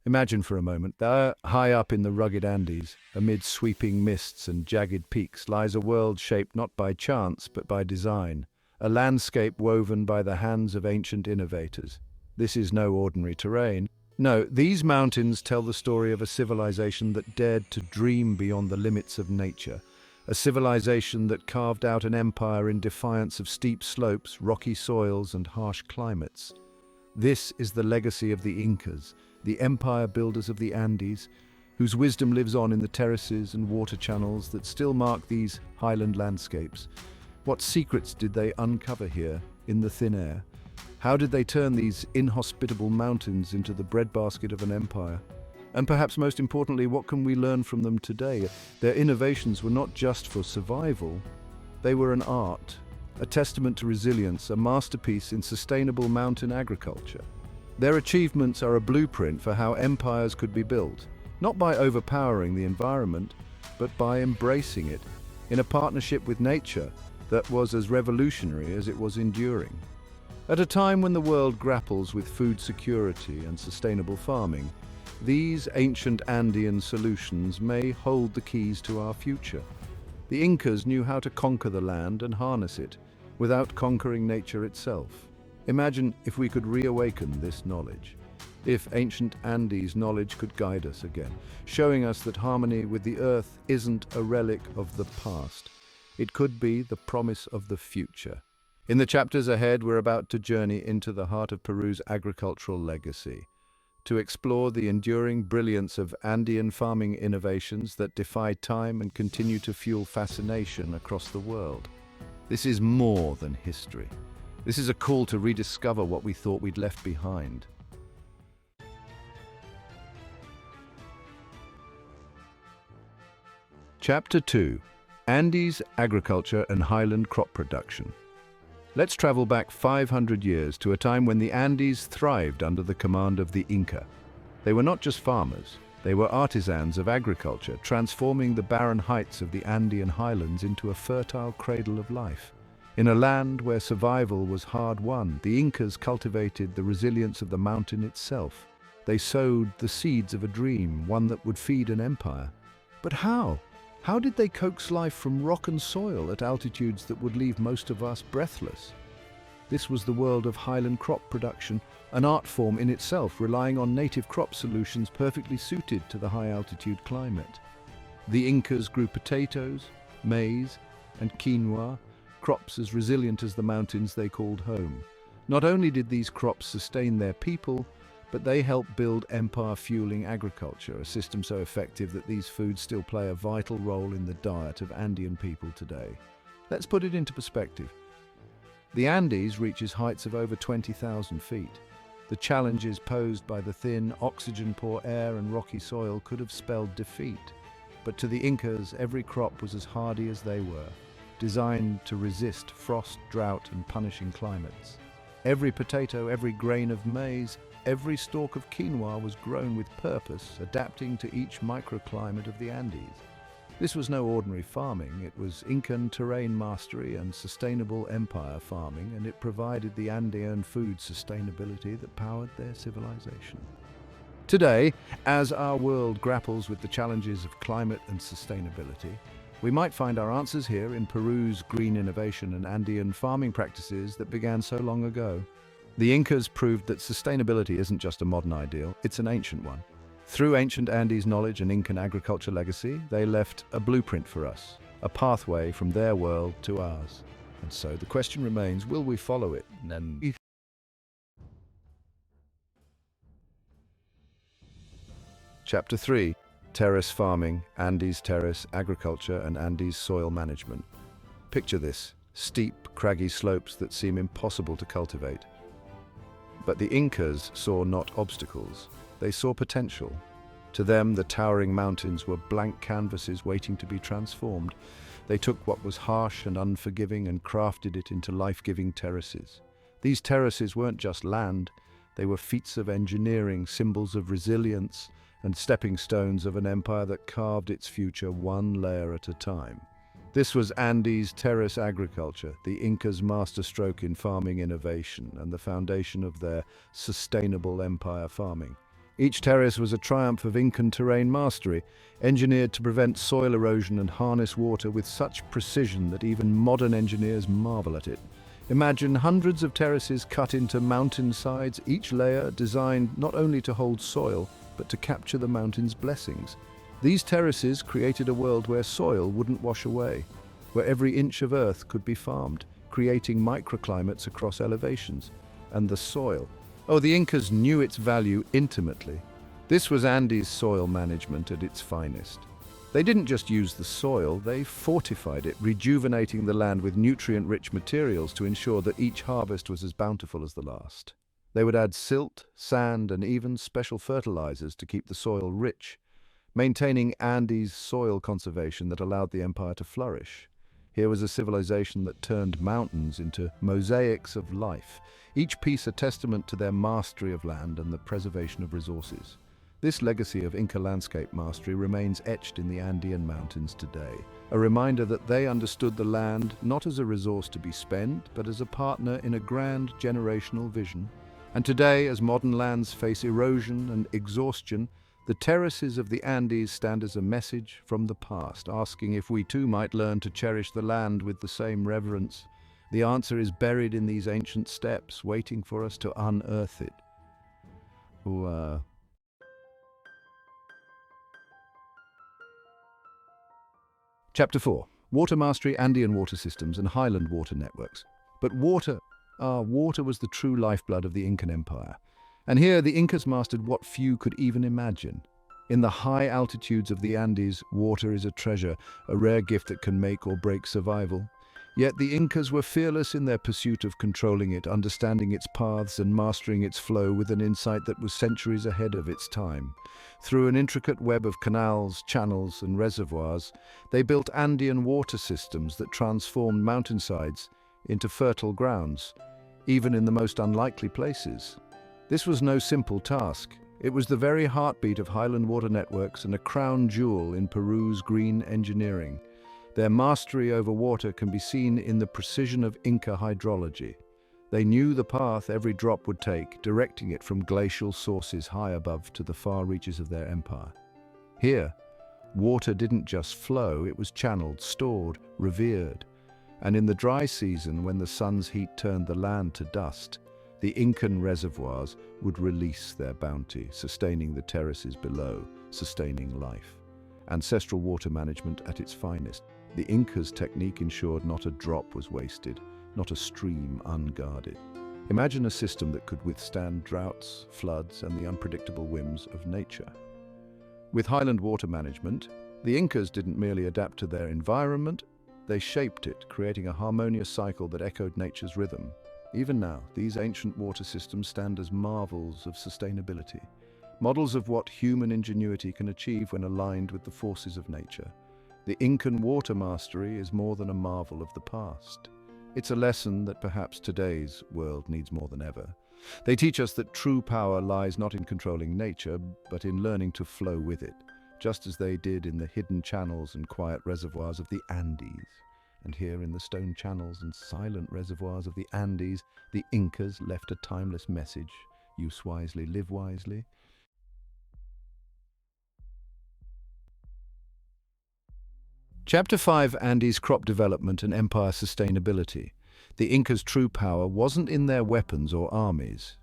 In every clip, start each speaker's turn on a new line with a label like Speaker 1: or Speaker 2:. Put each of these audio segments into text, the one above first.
Speaker 1: Imagine for a moment, there, high up in the rugged Andes, amid sweeping mists and jagged peaks, lies a world shaped not by chance but by design, a landscape woven by the hands of ancient innovators. This is no ordinary terrain. No, these mountains tell the story of a civilization that dared to dream beyond the limits of nature, a civilization that carved out an empire in defiance of steep slopes, rocky soils, and harsh climates. This is the legacy of the Incas, the empire builders of the Andes, whose wisdom lives on in the terraces and water channels that still mark these highland landscapes. What secrets did they uncover here, in the thin air? How did they turn these inhospitable mountains into the breadbasket of an empire? And perhaps most importantly, what can we learn from them today? Their innovations were not just for survival, they were an art, a testament to resilience, a masterpiece in sustainable mountain agriculture. Their achievements are a blueprint for how empires could be built, not by overpowering the environment, but by embracing it, in a partnership with nature that was as revolutionary as it was enduring. At a time when the world grapples with food security and sustainable farming, these ancient Andean solutions may hold the keys to our future. The Incas knew how to conquer the land and harness it, without conquering nature itself. Imagine if we could reawaken this knowledge. If ancient Andes knowledge could guide us again, showing us that harmony with the earth isn't a relic of the past. It could be the promise of the future. In the chapters ahead, we're about to journey into the heart of Peru's agricultural legacy, to explore the enduring brilliance of Andean farming innovations that defy time and continue to fuel fascination across the world. This is more than history. This is a call to rediscover what we thought we'd left behind. Chapter 2: Andes Agriculture and Highland Crop Production. Let's travel back 500 years to a time when the Andes thrived under the command of the Inca. They were not just farmers, they were artisans of agriculture, transforming the barren heights of the Andean Highlands into a fertile cradle of life. In a land where survival was hard-won, the Incas cultivated the resilience of the mountain itself. They sowed the seeds of a dream, one that would feed an empire. But how? How did they coax life from rock and soil at altitudes that would leave most of us breathless? This was the world of highland crop production, an art form in itself, relying on native crop solutions perfectly suited to the high-altitude climate. The Incas grew potatoes, maize, and quinoa, crops as resilient as the mountains they called home. Not only did these crops sustain their people, but they helped build empire-fueling agriculture, a system so effective that these foods still play a vital role in the diet of Andean people today. Let's put it into perspective. The Andes reaches heights of over 20,000 feet. The challenges posed by the thin, oxygen-poor air and rocky soil could have spelled defeat. But to the Incas, every crop was as hardy as they were, designed to resist frost, drought, and punishing climates. Every potato, every grain of maize, every stalk of quinoa was grown with purpose, adapting to each microclimate of the Andes. This was no ordinary farming, it was Incan terrain mastery and sustainable empire farming, and it provided the Andean food sustainability that powered their civilization. Today, as our world grapples with the challenges of climate and sustainability, we might find our answers here in Peru's green innovation and Andean farming practices that began so long ago. The Incas proved that sustainability isn't just a modern ideal, it's an ancient one. Through ancient Andes knowledge and Incan agriculture legacy, they left a blueprint for us, a pathway from their world to ours. And so the question remains, will we follow it? Chapter 3: Terrace Farming, Andes Terrace Agriculture and Andes Soil Management. Picture this: steep, craggy slopes that seem impossible to cultivate. But the Incas saw not obstacles, they saw potential. To them, the towering mountains were blank canvases waiting to be transformed. They took what was harsh and unforgiving and crafted it into life-giving terraces. These terraces weren't just land, they were feats of engineering, symbols of resilience, and stepping stones of an empire that carved its future one layer at a time. This was Andes Terrace Agriculture, the Incas' masterstroke in farming innovation and the foundation of their sustainable empire farming. Each terrace was a triumph of Incan terrain mastery, engineered to prevent soil erosion and harness water with such precision that even modern engineers marvel at it. Imagine hundreds of terraces cut into mountain sides, each layer designed not only to hold soil, but to capture the mountain's blessings. These terraces created a world where soil wouldn't wash away, where every inch of earth could be farmed, creating microclimates across elevations. And the soil. Oh, the Incas knew its value intimately. This was Andes soil management at its finest. They didn't just use the soil, they fortified it, rejuvenating the land with nutrient-rich materials to ensure that each harvest was as bountiful as the last. They would add silt, sand, and even special fertilizers to keep the soil rich, maintaining Andes soil conservation that allowed the empire to flourish. Here was a civilization that turned mountains into mosaics of life, each piece a testament to their mastery of land and the preservation of resources. This legacy of Inca landscape mastery remains etched in the Andean mountains today, a reminder that they understood the land not as a resource to be spent, but as a partner in a grand generational vision. And today, as modern lands face erosion and exhaustion, the terraces of the Andes stand as a message from the past, asking if we too might learn to cherish the land with the same reverence. The answer is buried in these ancient steps, waiting for us to unearth it. Chapter 4. Water Mastery, Andean Water Systems and Highland Water Networks. But water was the true lifeblood of the Incan Empire. And here the Incas mastered what few could even imagine. In the high altitudes of the Andes, water is a treasure, a rare gift that can make or break survival. Yet the Incas were fearless in their pursuit of controlling it, understanding its paths and mastering its flow with an insight that was centuries ahead of its time. Through an intricate web of canals, channels, and reservoirs, they built Andean water systems that transformed mountainsides into fertile grounds, even in the most unlikely places. This was no simple task. It was the very heartbeat of Highland Water Networks and a crown jewel in Peru's green engineering. Their mastery over water can be seen in the precision of Inca hydrology. They knew the path every drop would take, directing it from glacial sources high above to the far reaches of their empire. Here, water didn't just flow, it was channeled, stored, revered. And in the dry season, when the sun's heat turned the land to dust, the Incan reservoirs would release their bounty, sustaining the terraces below, sustaining life. Ancestral water management at its finest. The Incas' technique ensured not a drop was wasted, not a stream unguarded. Imagine a system that could withstand droughts, floods, and the unpredictable whims of nature. With Highland water management, the Incas didn't merely adapt to their environment, they shaped it, creating a harmonious cycle that echoed nature's rhythm. Even now, these ancient water systems stand as marvels of sustainability, models of what human ingenuity can achieve when aligned with the forces of nature. The Incan water mastery is more than a marvel of the past. It's a lesson that perhaps today's world needs more than ever. They teach us that true power lies not in controlling nature, but in learning to flow with it, just as they did in the hidden channels and quiet reservoirs of the Andes. And here in the stone channels and silent reservoirs of the Andes, the Incas left a timeless message: use wisely, live wisely. Chapter 5. Andes Crop Development and Empire Sustainability. The Incas' true power wasn't in their weapons or armies.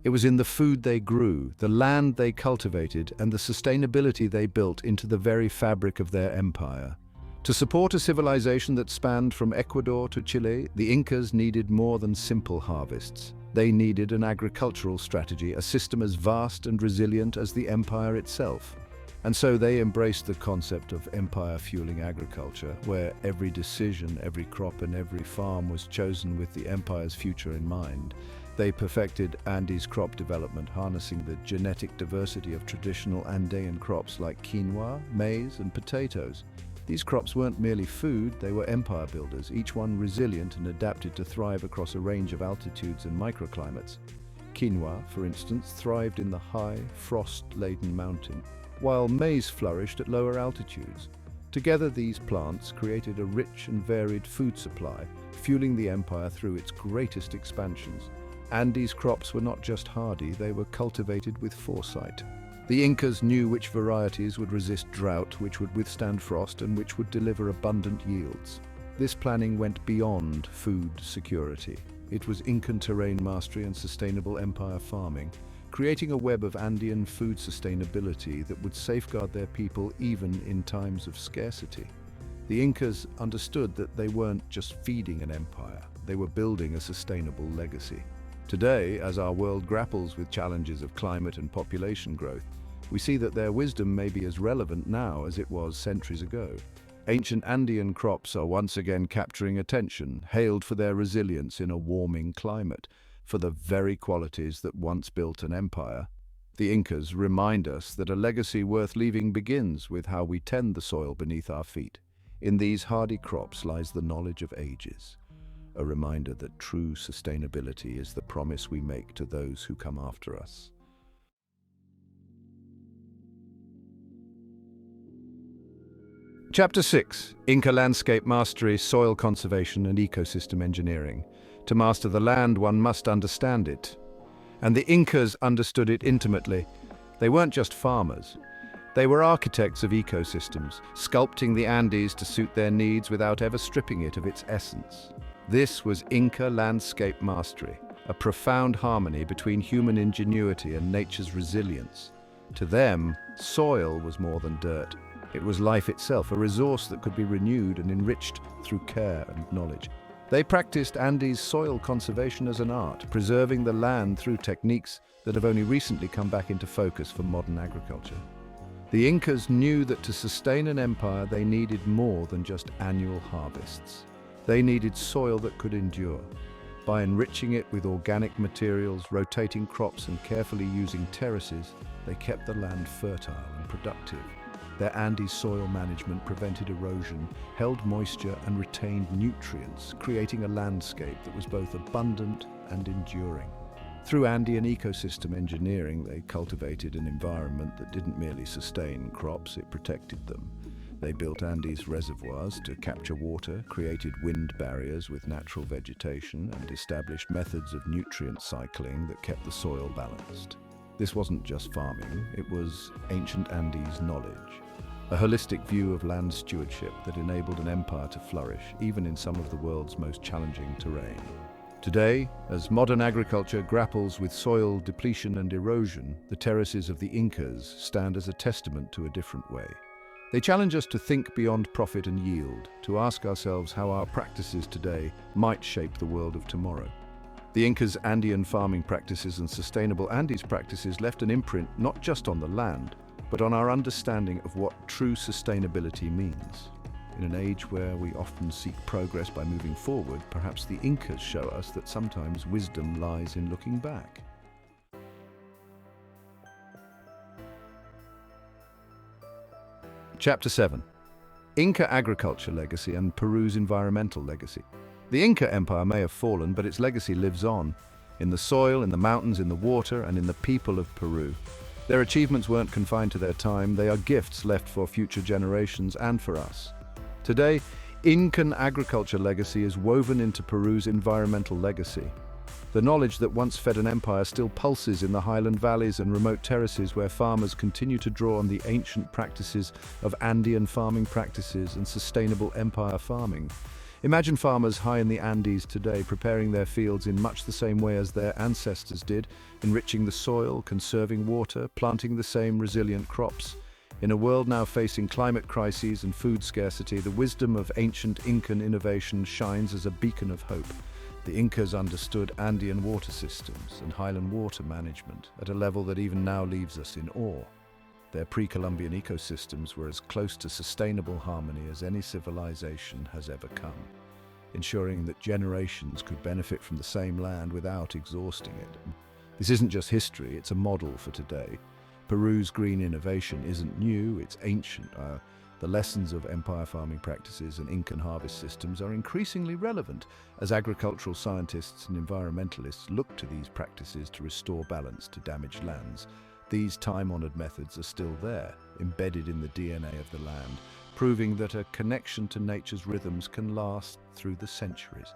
Speaker 1: It was in the food they grew, the land they cultivated, and the sustainability they built into the very fabric of their empire. To support a civilization that spanned from Ecuador to Chile, the Incas needed more than simple harvests. They needed an agricultural strategy, a system as vast and resilient as the empire itself. And so they embraced the concept of empire-fueling agriculture, where every decision, every crop, and every farm was chosen with the empire's future in mind. They perfected Andes crop development, harnessing the genetic diversity of traditional Andean crops like quinoa, maize, and potatoes. These crops weren't merely food, they were empire builders, each one resilient and adapted to thrive across a range of altitudes and microclimates. Quinoa, for instance, thrived in the high, frost-laden mountain, while maize flourished at lower altitudes. Together, these plants created a rich and varied food supply, fueling the empire through its greatest expansions. Andes crops were not just hardy, they were cultivated with foresight. The Incas knew which varieties would resist drought, which would withstand frost, and which would deliver abundant yields. This planning went beyond food security. It was Incan terrain mastery and sustainable empire farming, creating a web of Andean food sustainability that would safeguard their people even in times of scarcity. The Incas understood that they weren't just feeding an empire, they were building a sustainable legacy. Today, as our world grapples with challenges of climate and population growth, we see that their wisdom may be as relevant now as it was centuries ago. Ancient Andean crops are once again capturing attention, hailed for their resilience in a warming climate, for the very qualities that once built an empire. The Incas remind us that a legacy worth leaving begins with how we tend the soil beneath our feet. In these hardy crops lies the knowledge of ages, a reminder that true sustainability is the promise we make to those who come after us. Chapter 6: Inca Landscape Mastery, Soil Conservation and Ecosystem Engineering. To master the land, one must understand it. And the Incas understood it intimately. They weren't just farmers. They were architects of ecosystems, sculpting the Andes to suit their needs without ever stripping it of its essence. This was Inca landscape mastery, a profound harmony between human ingenuity and nature's resilience. To them, soil was more than dirt. It was life itself, a resource that could be renewed and enriched through care and knowledge. They practiced Andes soil conservation as an art, preserving the land through techniques that have only recently come back into focus for modern agriculture. The Incas knew that to sustain an empire, they needed more than just annual harvests. They needed soil that could endure. By enriching it with organic materials, rotating crops, and carefully using terraces, they kept the land fertile and productive. Their Andes soil management prevented erosion, held moisture, and retained nutrients, creating a landscape that was both abundant and enduring. Through Andean ecosystem engineering, they cultivated an environment that didn't merely sustain crops, it protected them. They built Andes reservoirs to capture water, created wind barriers with natural vegetation, and established methods of nutrient cycling that kept the soil balanced. This wasn't just farming, it was ancient Andes knowledge. A holistic view of land stewardship that enabled an empire to flourish, even in some of the world's most challenging terrain. Today, as modern agriculture grapples with soil depletion and erosion, the terraces of the Incas stand as a testament to a different way. They challenge us to think beyond profit and yield, to ask ourselves how our practices today might shape the world of tomorrow. The Incas' Andean farming practices and sustainable Andes practices left an imprint not just on the land, but on our understanding of what true sustainability means. In an age where we often seek progress by moving forward, perhaps the Incas show us that sometimes wisdom lies in looking back. Chapter 7: Inca Agriculture Legacy and Peru's Environmental Legacy. The Inca Empire may have fallen, but its legacy lives on, in the soil, in the mountains, in the water, and in the people of Peru. Their achievements weren't confined to their time, they are gifts left for future generations and for us. Today, Incan agriculture legacy is woven into Peru's environmental legacy. The knowledge that once fed an empire still pulses in the highland valleys and remote terraces where farmers continue to draw on the ancient practices of Andean farming practices and sustainable empire farming. Imagine farmers high in the Andes today preparing their fields in much the same way as their ancestors did, enriching the soil, conserving water, planting the same resilient crops. In a world now facing climate crises and food scarcity, the wisdom of ancient Incan innovation shines as a beacon of hope. The Incas understood Andean water systems and Highland water management at a level that even now leaves us in awe. Their pre-Columbian ecosystems were as close to sustainable harmony as any civilization has ever come, ensuring that generations could benefit from the same land without exhausting it. This isn't just history, it's a model for today. Peru's green innovation isn't new, it's ancient. The lessons of empire farming practices and Incan harvest systems are increasingly relevant as agricultural scientists and environmentalists look to these practices to restore balance to damaged lands. These time-honored methods are still there, embedded in the DNA of the land, proving that a connection to nature's rhythms can last through the centuries.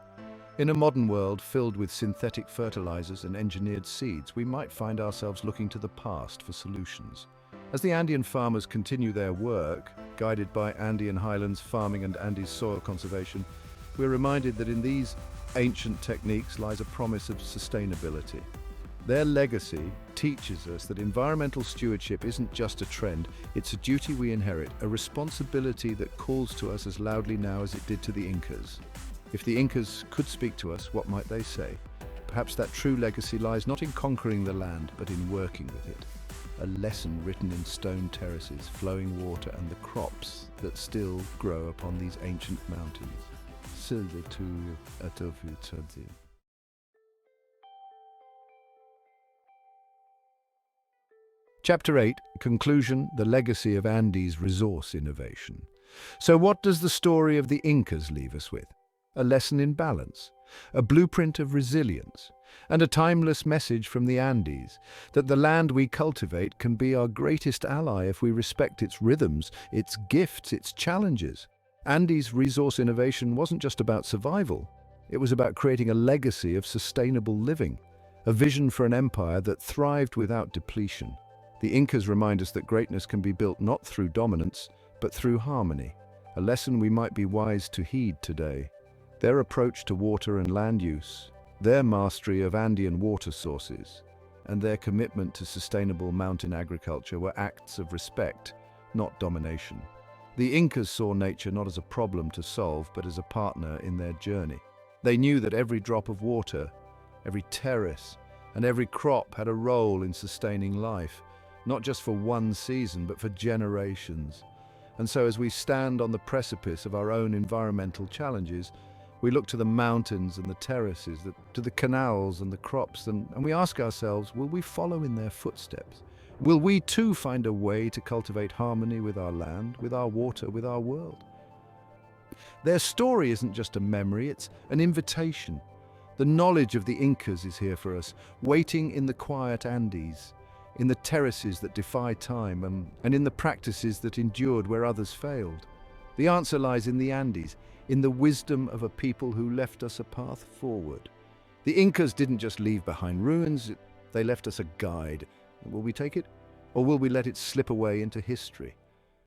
Speaker 1: In a modern world filled with synthetic fertilizers and engineered seeds, we might find ourselves looking to the past for solutions. As the Andean farmers continue their work, guided by Andean Highlands Farming and Andes soil conservation, we're reminded that in these ancient techniques lies a promise of sustainability. Their legacy teaches us that environmental stewardship isn't just a trend, it's a duty we inherit, a responsibility that calls to us as loudly now as it did to the Incas. If the Incas could speak to us, what might they say? Perhaps that true legacy lies not in conquering the land, but in working with it. A lesson written in stone terraces, flowing water, and the crops that still grow upon these ancient mountains. Chapter 8, Conclusion, the Legacy of Andes Resource Innovation. So what does the story of the Incas leave us with? A lesson in balance, a blueprint of resilience, and a timeless message from the Andes that the land we cultivate can be our greatest ally if we respect its rhythms, its gifts, its challenges. Andes resource innovation wasn't just about survival, it was about creating a legacy of sustainable living, a vision for an empire that thrived without depletion. The Incas remind us that greatness can be built not through dominance, but through harmony, a lesson we might be wise to heed today. Their approach to water and land use, their mastery of Andean water sources, and their commitment to sustainable mountain agriculture were acts of respect, not domination. The Incas saw nature not as a problem to solve, but as a partner in their journey. They knew that every drop of water, every terrace, and every crop had a role in sustaining life, not just for one season, but for generations. And so as we stand on the precipice of our own environmental challenges, we look to the mountains and the terraces, to the canals and the crops, and we ask ourselves, will we follow in their footsteps? Will we too find a way to cultivate harmony with our land, with our water, with our world? Their story isn't just a memory, it's an invitation. The knowledge of the Incas is here for us, waiting in the quiet Andes, in the terraces that defy time, and in the practices that endured where others failed. The answer lies in the Andes, in the wisdom of a people who left us a path forward. The Incas didn't just leave behind ruins, they left us a guide. Will we take it, or will we let it slip away into history?